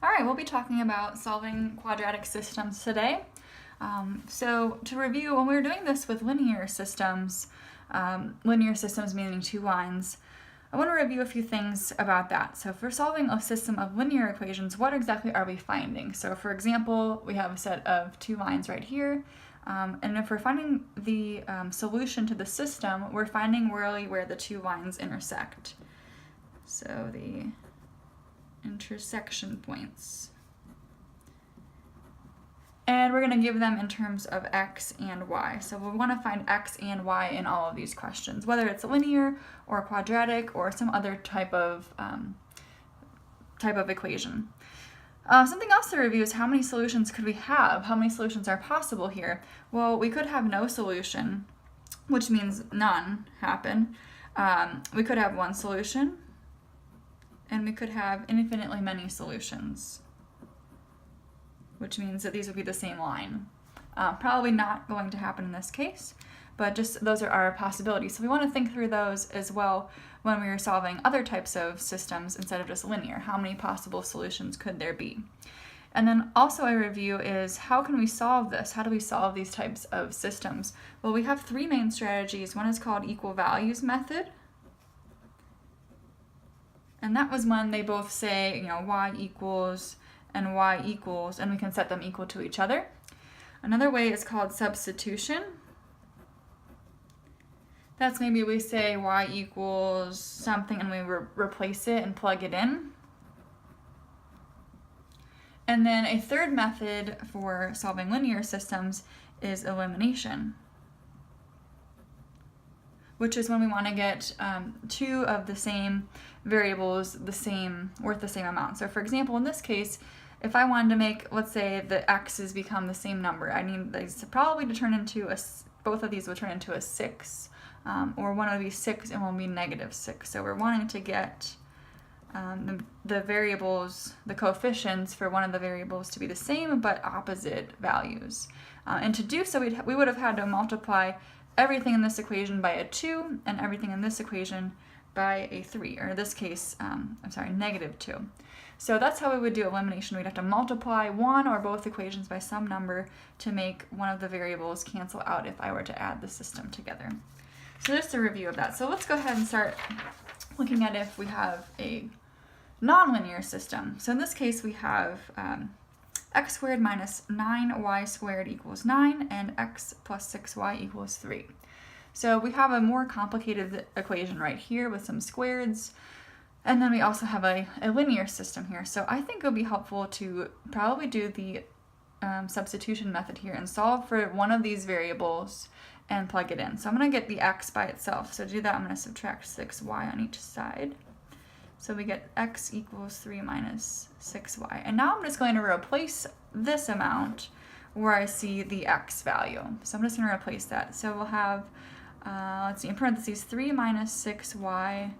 All right, we'll be talking about solving quadratic systems today. So to review, when we were doing this with linear systems meaning two lines, I want to review a few things about that. So if we're solving a system of linear equations, what exactly are we finding? So for example, we have a set of two lines right here. And if we're finding the solution to the system, we're finding really where the two lines intersect. So the intersection points. And we're going to give them in terms of x and y. So we want to find x and y in all of these questions, whether it's linear or quadratic or some other type of equation. Something else to review is how many solutions could we have? How many solutions are possible here? Well, we could have no solution, which means none happen. We could have one solution, and we could have infinitely many solutions, which means that these would be the same line. Probably not going to happen in this case, but just those are our possibilities. So we want to think through those as well when we are solving other types of systems instead of just linear. How many possible solutions could there be? And then also a review is how can we solve this? How do we solve these types of systems? Well, we have three main strategies. One is called equal values method. And that was when they both say, y equals and y equals, and we can set them equal to each other. Another way is called substitution. That's maybe we say y equals something and we replace it and plug it in. And then a third method for solving linear systems is elimination, which is when we want to get two of the same variables worth the same amount. So for example, in this case, if I wanted to make, let's say the x's become the same number, I need these probably to turn into both of these will turn into a 6, or one will be 6 and one will be -6. So we're wanting to get the variables, the coefficients for one of the variables to be the same but opposite values. And to do so, we would have had to multiply everything in this equation by a 2 and everything in this equation by a 3, or in this case, -2. So that's how we would do elimination. We'd have to multiply one or both equations by some number to make one of the variables cancel out if I were to add the system together. So just a review of that. So let's go ahead and start looking at if we have a nonlinear system. So in this case, we have x squared minus 9y squared equals 9, and x plus 6y equals 3. So we have a more complicated equation right here with some squareds, and then we also have a linear system here. So I think it would be helpful to probably do the substitution method here and solve for one of these variables and plug it in. So I'm going to get the x by itself. So to do that, I'm going to subtract 6y on each side. So we get x equals 3 minus 6y. And now I'm just going to replace this amount where I see the x value. So I'm just going to replace that. So we'll have, let's see, in parentheses, 3 minus 6y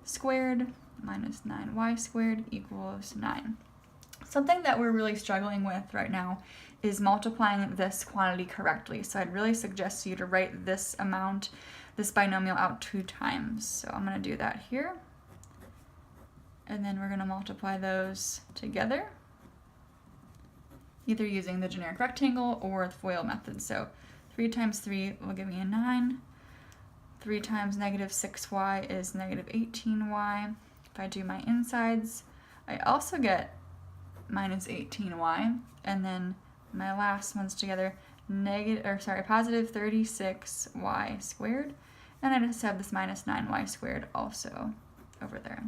squared minus 9y squared equals 9. Something that we're really struggling with right now is multiplying this quantity correctly. So I'd really suggest you to write this binomial out 2 times. So I'm going to do that here. And then we're going to multiply those together, either using the generic rectangle or the FOIL method. So 3 times 3 will give me a 9. 3 times -6y is -18y. If I do my insides, I also get -18y. And then my last ones together, positive 36y squared. And I just have this minus 9y squared also over there.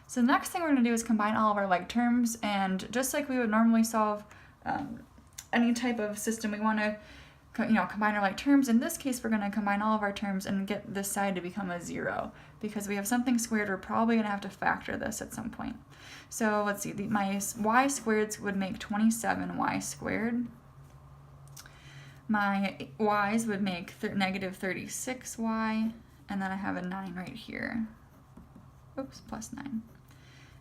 So the next thing we're going to do is combine all of our like terms, and just like we would normally solve any type of system, we want to combine our like terms. In this case, we're going to combine all of our terms and get this side to become a 0. Because we have something squared, we're probably going to have to factor this at some point. So let's see, my y squareds would make 27y squared. My y's would make -36y, and then I have a 9 right here. Oops, plus 9.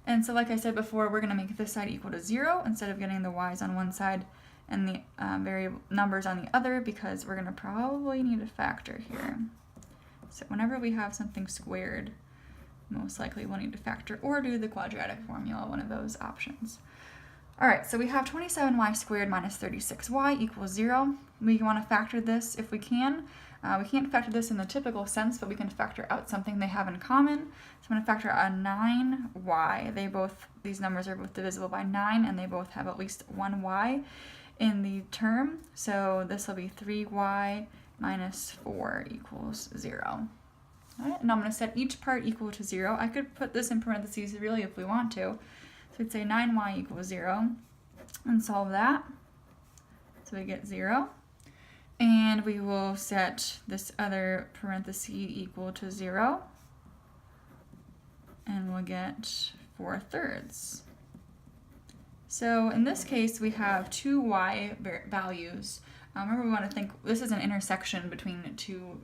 And so like I said before, we're going to make this side equal to 0 instead of getting the y's on one side and the variable numbers on the other, because we're going to probably need a factor here. So whenever we have something squared, most likely we'll need to factor or do the quadratic formula, one of those options. All right, so we have 27y squared minus 36y equals 0. We want to factor this if we can. We can't factor this in the typical sense, but we can factor out something they have in common. So I'm going to factor out a 9y. These numbers are both divisible by 9, and they both have at least one y in the term. So this will be 3y minus 4 equals 0. All right, and I'm going to set each part equal to 0. I could put this in parentheses really if we want to. So we'd say 9y equals 0 and solve that. So we get 0. And we will set this other parenthesis equal to 0. And we'll get 4/3. So in this case, we have two y values. Remember, we want to think this is an intersection between two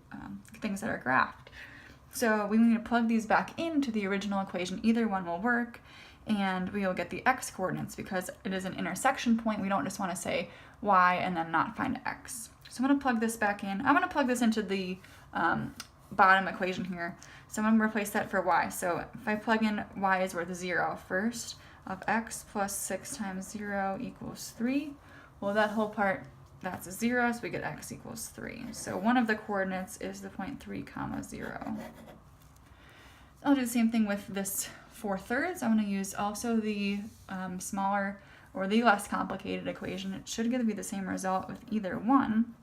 things that are graphed. So we need to plug these back into the original equation. Either one will work, and we will get the x coordinates because it is an intersection point. We don't just want to say y and then not find x. So I'm going to plug this back in. I'm going to plug this into the bottom equation here. So I'm going to replace that for y. So if I plug in y is worth 0 first, of x plus 6 times 0 equals 3. Well, that whole part, that's a 0, so we get x equals 3. So one of the coordinates is the point 3, 0. I'll do the same thing with this 4/3. I'm going to use also the smaller or the less complicated equation. It should give me the same result with either one.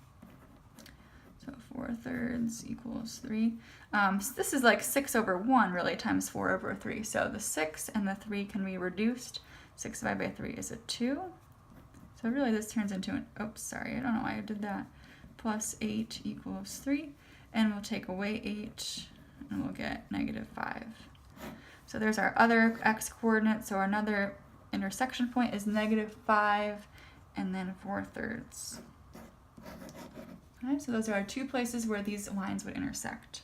So 4/3 equals 3. So this is like 6 over 1 really times 4 over 3. So the 6 and the 3 can be reduced. 6 divided by 3 is a 2. So really this turns into an, oops, sorry, I don't know why I did that. Plus 8 equals 3. And we'll take away 8 and we'll get -5. So there's our other x coordinate. So another intersection point is -5 and then 4/3. All right, so those are our two places where these lines would intersect.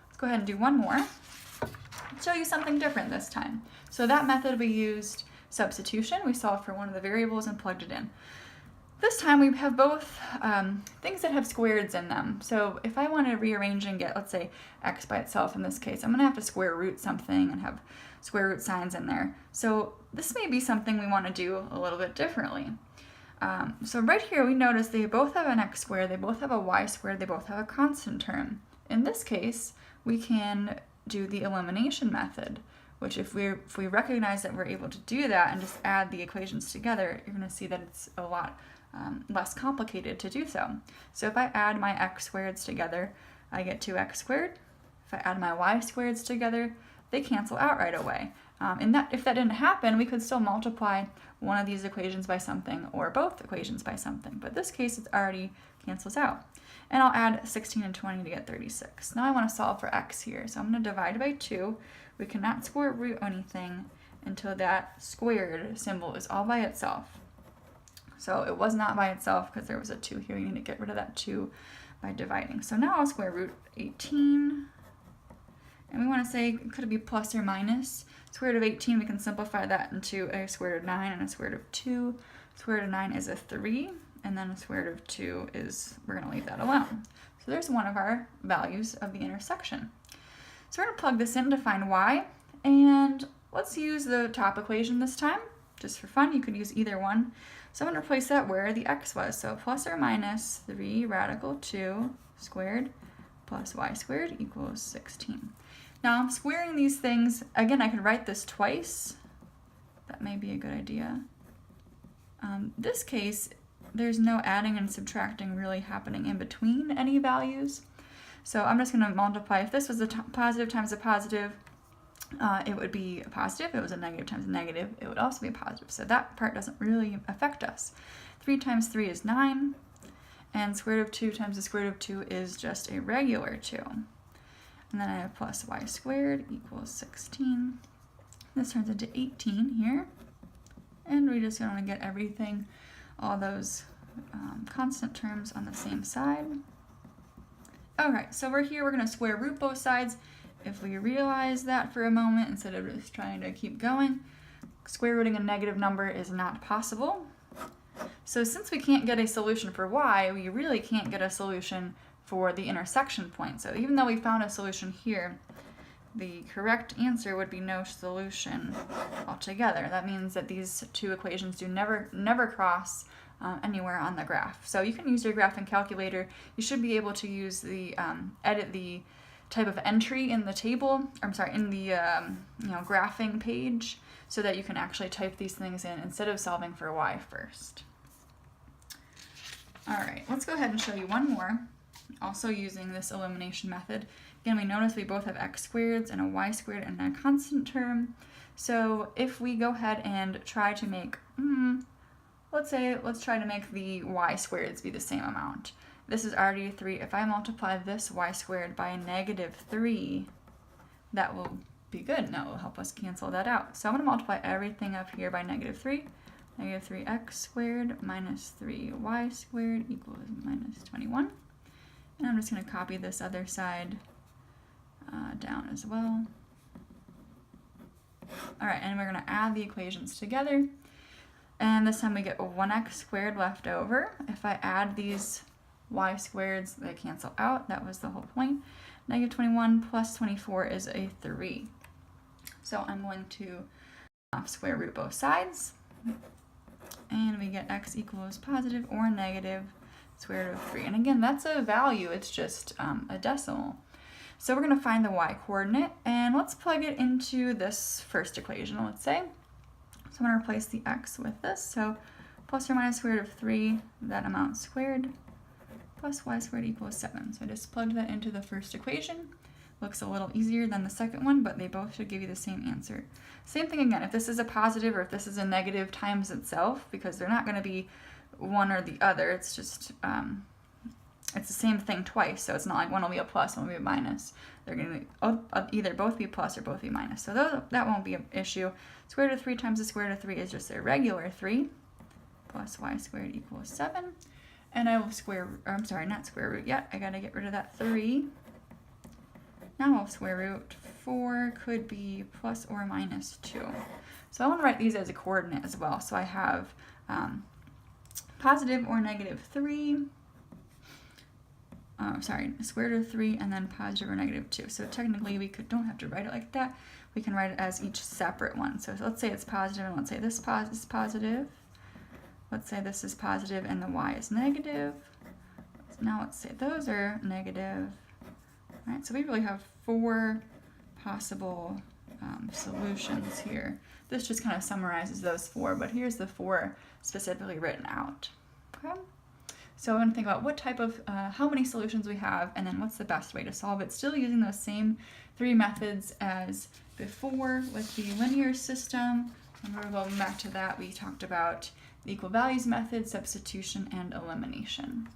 Let's go ahead and do one more. Show you something different this time. So that method we used substitution. We solved for one of the variables and plugged it in. This time we have both things that have squareds in them. So if I want to rearrange and get, let's say, x by itself in this case, I'm going to have to square root something and have square root signs in there. So this may be something we want to do a little bit differently. So right here we notice they both have an x squared, they both have a y squared, they both have a constant term. In this case, we can do the elimination method, which if we recognize that we're able to do that and just add the equations together, you're going to see that it's a lot less complicated to do so. So if I add my x squareds together, I get 2x squared. If I add my y squareds together, they cancel out right away. If that didn't happen, we could still multiply one of these equations by something or both equations by something. But in this case, it already cancels out. And I'll add 16 and 20 to get 36. Now I want to solve for x here. So I'm going to divide by 2. We cannot square root anything until that squared symbol is all by itself. So it was not by itself because there was a 2 here. You need to get rid of that 2 by dividing. So now I'll square root 18. And we want to say, could it be plus or minus? Square root of 18, we can simplify that into a square root of 9 and a square root of 2. Square root of 9 is a 3, and then a square root of 2 is, we're going to leave that alone. So there's one of our values of the intersection. So we're going to plug this in to find y, and let's use the top equation this time. Just for fun, you could use either one. So I'm going to replace that where the x was. So plus or minus 3 radical 2 squared plus y squared equals 16. Now I'm squaring these things. Again, I could write this twice. That may be a good idea. This case, there's no adding and subtracting really happening in between any values. So I'm just going to multiply. If this was a positive times a positive, it would be a positive. If it was a negative times a negative, it would also be a positive. So that part doesn't really affect us. 3 times 3 is 9. And square root of 2 times the square root of 2 is just a regular 2. And then I have plus y squared equals 16. This turns into 18 here. And we just want to get everything, all those constant terms on the same side. Alright, so we're here, we're going to square root both sides. If we realize that for a moment, instead of just trying to keep going, square rooting a negative number is not possible. So since we can't get a solution for y, we really can't get a solution for the intersection point. So even though we found a solution here, the correct answer would be no solution altogether. That means that these two equations do never cross anywhere on the graph. So you can use your graphing calculator. You should be able to use the edit the type of entry in the table, in the graphing page, so that you can actually type these things in instead of solving for y first. All right, let's go ahead and show you one more, also using this elimination method. Again, we notice we both have x squareds and a y squared and a constant term. So if we go ahead and try to make, let's try to make the y squareds be the same amount. This is already 3. If I multiply this y squared by -3, that will be good, and that will help us cancel that out. So I'm going to multiply everything up here by -3. -3x squared minus 3y squared equals -21. And I'm just going to copy this other side down as well. All right, and we're going to add the equations together. And this time we get 1x squared left over. If I add these y squareds, they cancel out. That was the whole point. -21 plus 24 is a 3. So I'm going to square root both sides. And we get x equals positive or negative square root of 3. And again, that's a value. It's just a decimal. So we're going to find the y coordinate, and let's plug it into this first equation, let's say. So I'm going to replace the x with this. So plus or minus square root of 3, that amount squared, plus y squared equals 7. So I just plugged that into the first equation. Looks a little easier than the second one, but they both should give you the same answer. Same thing again, if this is a positive or if this is a negative times itself, because they're not going to be one or the other, it's just, it's the same thing twice, so it's not like one will be a plus, one will be a minus. They're going to either both be plus or both be minus, so that won't be an issue. Square root of 3 times the square root of 3 is just a regular 3, plus y squared equals 7. And I will not square root yet, I got to get rid of that 3. Now I'll square root 4 could be plus or minus 2. So I want to write these as a coordinate as well. So I have positive or negative 3, square root of 3, and then positive or negative 2. So technically we don't have to write it like that. We can write it as each separate one. So let's say it's positive, and let's say this is positive. Let's say this is positive and the y is negative. Now let's say those are negative. All right, so we really have 4 possible solutions here. This just kind of summarizes those 4, but here's the 4 specifically written out. Okay, so I'm going to think about what type of, how many solutions we have, and then what's the best way to solve it. Still using those same 3 methods as before with the linear system. And we're going back to that. We talked about the equal values method, substitution, and elimination.